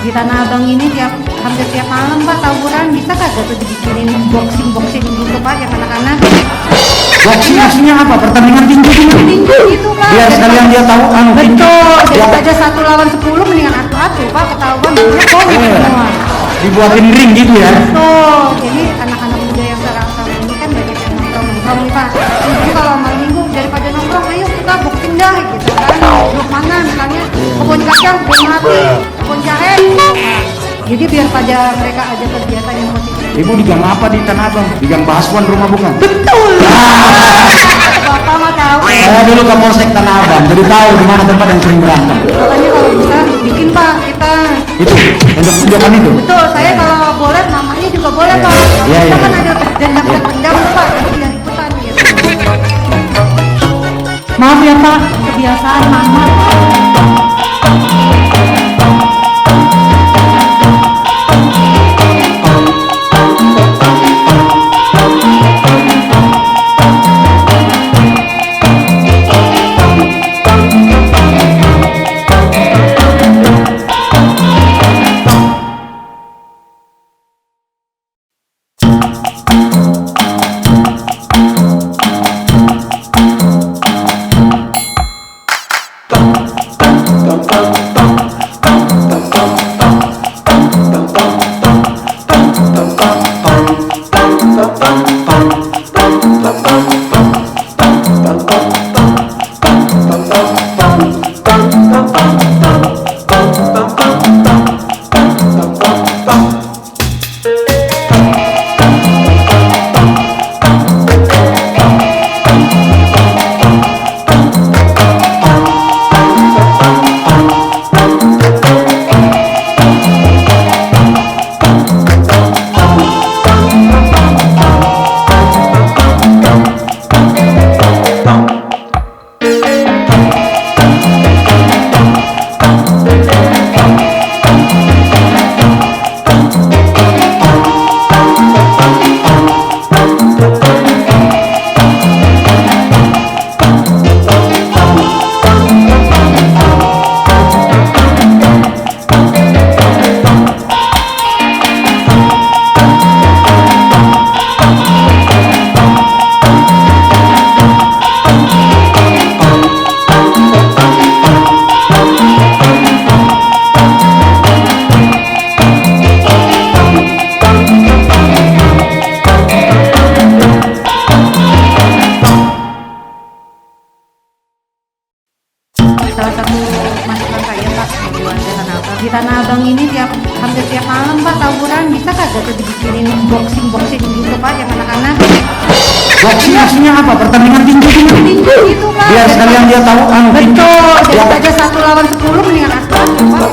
Di Tanah Abang ini hampir tiap malam Pak tawuran, bisa kagak tuh dibikinin boxing gitu Pak yang anak-anak? Boxing maksudnya apa? Pertandingan tinju gitu Pak. Biar sekalian dia tahu betul, daripada 1 lawan 10 mendingan atu-atu Pak, ketahuan banyak semua. Dibuatin ring gitu ya? Betul, jadi anak-anak muda yang sekarang ini kan banyak yang nongkrong nih Pak. Jadi kalau malam minggu daripada nongkrong, ayo kita boxing dah gitu kan. Duduk mana misalnya kebun kacang, kebun mati, kebun jahe. Jadi biar pada mereka ada kegiatan yang positif. Ibu di gang apa di Tanah Abang? Di gang Baswan rumah bukan? Betul. Bapak mah tahu. Saya dulu ke Polsek Tanah Abang, jadi tahu di mana tempat yang sering berantem. Makanya kalau bisa bikin Pak kita. Itu, tunjuk-tunjukkan itu. Betul, saya kalau boleh mamanya juga boleh Pak. Iya, Kita iya. kan ada dendam Pak, jadi dari ikutan gitu. Maaf ya Pak, kebiasaan mama. Salah satu masukan saya Pak buat Tanah Abang. Di Tanah Abang ini hampir tiap malam Pak tawuran, bisa kagak tuh dibikinin boxing gitu Pak yang anak-anak? Boxing maksudnya apa? Pertandingan tinju gitu Pak. Biar sekalian dia tahu betul, daripada 1 lawan 10 mendingan atu-atu Pak.